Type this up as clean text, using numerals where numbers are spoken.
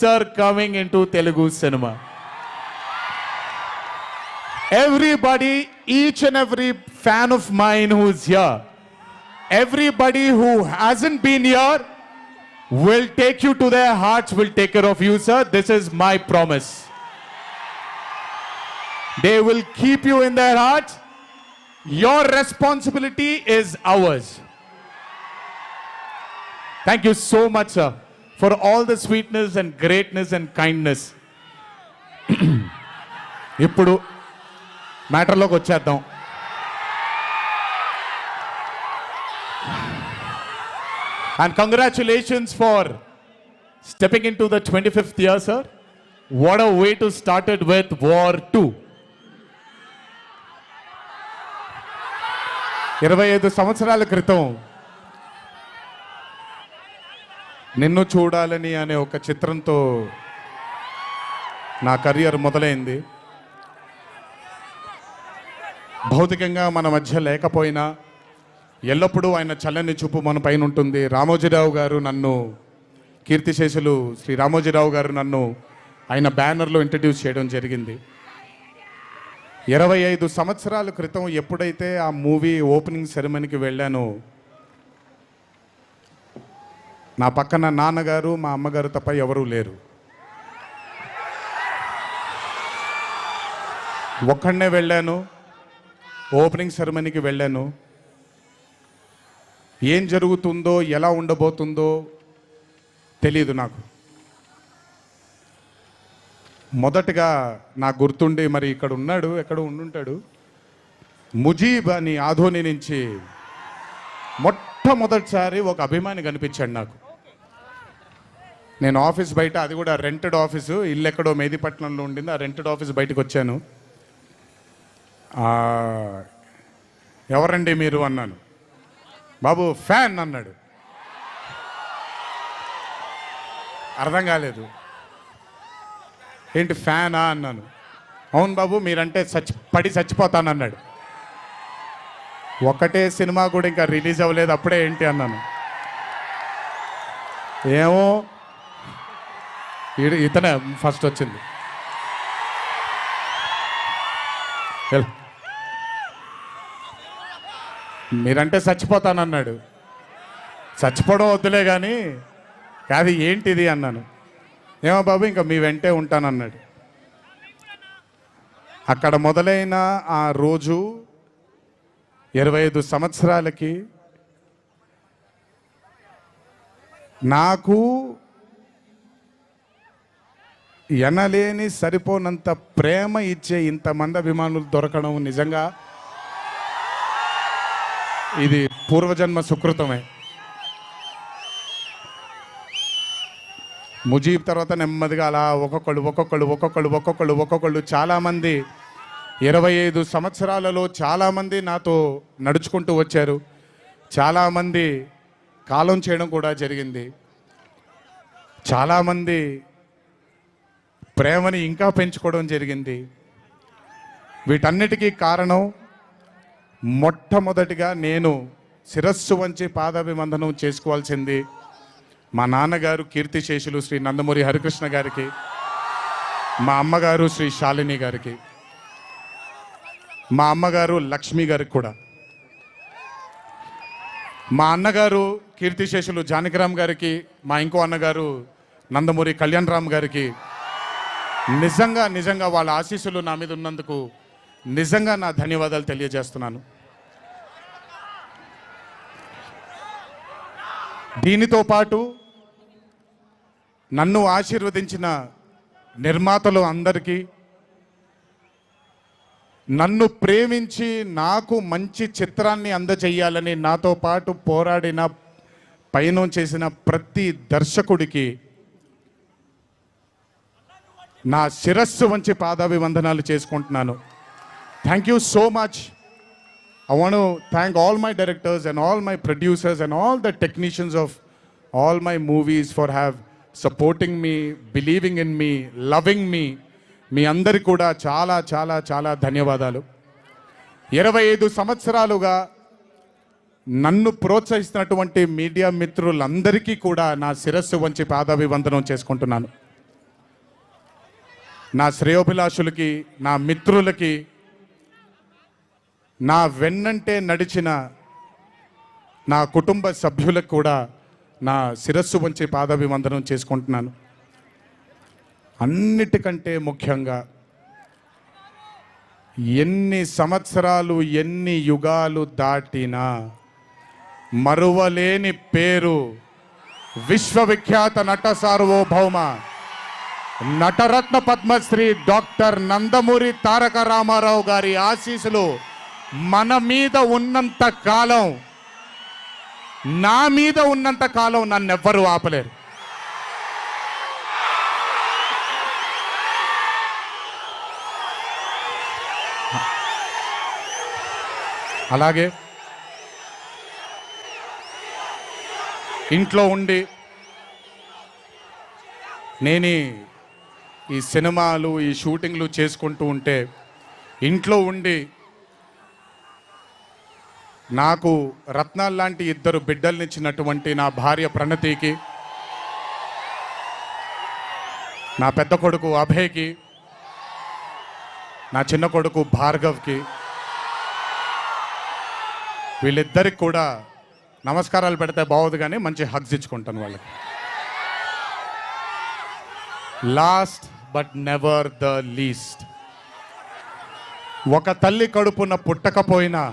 sir coming into Telugu cinema. Everybody, each and every fan of mine who's here, everybody who hasn't been here will take you to their hearts, will take care of you, sir. This is my promise. They will keep you in their hearts. Your responsibility is ours. Thank you so much, sir, for all the sweetness and greatness and kindness. ఇప్పుడు మ్యాటర్లోకి వచ్చేద్దాం. And congratulations for stepping into the 25th year, sir. What a way to start it with War 2. 25 సంవత్సరాల క్రితం నిన్ను చూడాలని అనే ఒక చిత్రంతో నా కెరియర్ మొదలైంది. భౌతికంగా మన మధ్య లేకపోయినా ఎల్లప్పుడూ ఆయన చల్లని చూపు మన పైన ఉంటుంది. రామోజీరావు గారు నన్ను, కీర్తిశేషులు శ్రీ రామోజీరావు గారు నన్ను ఆయన బ్యానర్లో ఇంట్రడ్యూస్ చేయడం జరిగింది. 25 సంవత్సరాల క్రితం ఎప్పుడైతే ఆ మూవీ ఓపెనింగ్ సెరమనీకి వెళ్ళానో నా పక్కన నాన్నగారు, మా అమ్మగారు తప్ప ఎవరూ లేరు. ఒక్కడనే వెళ్ళాను, ఓపెనింగ్ సెరమనీకి వెళ్ళాను. ఏం జరుగుతుందో, ఎలా ఉండబోతుందో తెలీదు నాకు. మొదటగా నాకు గుర్తుండి, మరి ఇక్కడ ఉన్నాడు, ఎక్కడ ఉండుంటాడు, ముజీబ్ అని ఆధోని నుంచి మొట్టమొదటిసారి ఒక అభిమాని కనిపించాడు నాకు. నేను ఆఫీస్ బయట, అది కూడా రెంటెడ్ ఆఫీసు, ఇల్లు ఎక్కడో మేదిపట్నంలో ఉండింది, ఆ రెంటెడ్ ఆఫీస్ బయటకు వచ్చాను. ఎవరండి మీరు అన్నాను. బాబు ఫ్యాన్ అన్నాడు. అర్థం కాలేదు. ఏంటి ఫ్యానా అన్నాను. అవును బాబు, మీరంటే పడి చచ్చిపోతానన్నాడు. ఒకటే సినిమా కూడా ఇంకా రిలీజ్ అవ్వలేదు, అప్పుడే ఏంటి అన్నాను. ఏమో ఇతనే ఫస్ట్ వచ్చింది. మీరంటే చచ్చిపోతానన్నాడు. చచ్చిపోవడం వద్దులే కానీ కాదు ఏంటిది అన్నాను. ఏమో బాబు ఇంకా మీ వెంటే ఉంటానన్నాడు. అక్కడ మొదలైన ఆ రోజు 25 సంవత్సరాలకి నాకు ఎనలేని సరిపోనంత ప్రేమ ఇచ్చే ఇంతమంది అభిమానులు దొరకడం నిజంగా ఇది పూర్వజన్మ సుకృతమే. ముజీబ్ తర్వాత నెమ్మదిగా అలా ఒక్కొక్కళ్ళు చాలామంది 25 సంవత్సరాలలో చాలామంది నాతో నడుచుకుంటూ వచ్చారు. చాలామంది కాలం చేయడం కూడా జరిగింది. చాలామంది ప్రేమని ఇంకా పెంచుకోవడం జరిగింది. వీటన్నిటికీ కారణం మొట్టమొదటిగా నేను శిరస్సు వంచి పాదాభివందనం చేసుకోవాల్సింది మా నాన్నగారు కీర్తిశేషులు శ్రీ నందమూరి హరికృష్ణ గారికి, మా అమ్మగారు శ్రీ శాలిని గారికి, మా అమ్మగారు లక్ష్మి గారికి కూడా, మా అన్నగారు కీర్తిశేషులు జానకిరామ్ గారికి, మా ఇంకో అన్నగారు నందమూరి కళ్యాణ్ రామ్ గారికి నిజంగా వాళ్ళ ఆశీస్సులు నా మీద ఉన్నందుకు నిజంగా నా ధన్యవాదాలు తెలియజేస్తున్నాను. దీనితో పాటు నన్ను ఆశీర్వదించిన నిర్మాతలు అందరికీ, నన్ను ప్రేమించి నాకు మంచి చిత్రాన్ని అందజేయాలని నాతో పాటు పోరాడిన, పయనం చేసిన ప్రతి దర్శకుడికి నా శిరస్సు వంచి పాదాభివందనాలు చేసుకుంటున్నాను. Thank you so much. I want to thank all my directors and all my producers and all the technicians of all my movies for supporting me, believing in me, loving me. మీ అందరికి కూడా చాలా చాలా చాలా ధన్యవాదాలు. 25 సంవత్సరాలుగా నన్ను ప్రోత్సహిస్తున్నటువంటి media మిత్రులందరికీ కూడా నా శిరస్సు వంచి పాదాభివందనం చేసుకుంటున్నాను. నా శ్రేయోభిలాషులకి, నా మిత్రులకి, నా వెన్నంటే నడిచిన నా కుటుంబ సభ్యులకు కూడా నా శిరస్సు వంచి పాదాభివందనం చేసుకుంటున్నాను. అన్నిటికంటే ముఖ్యంగా ఎన్ని సంవత్సరాలు, ఎన్ని యుగాలు దాటినా మరువలేని పేరు విశ్వవిఖ్యాత నట సార్వభౌమ నటరత్న పద్మశ్రీ డాక్టర్ నందమూరి తారక రామారావు గారి ఆశీస్సులు మన మీద ఉన్నంత కాలం, నా మీద ఉన్నంత కాలం నన్నెవ్వరూ ఆపలేరు. అలాగే ఇంట్లో ఉండి నేను ఈ సినిమాలు, ఈ షూటింగ్లు చేసుకుంటూ ఉంటే, ఇంట్లో ఉండి నాకు రత్నాలు లాంటి ఇద్దరు బిడ్డల్నిచ్చినటువంటి నా భార్య ప్రణతికి, నా పెద్ద కొడుకు అభయ్కి, నా చిన్న కొడుకు భార్గవ్కి, వీళ్ళిద్దరికి కూడా నమస్కారాలు పెడితే బాగోదు కానీ మంచి హగ్స్ ఇచ్చుకుంటాను వాళ్ళకి. Last but never the least, ఒక తల్లి కడుపున పుట్టకపోయినా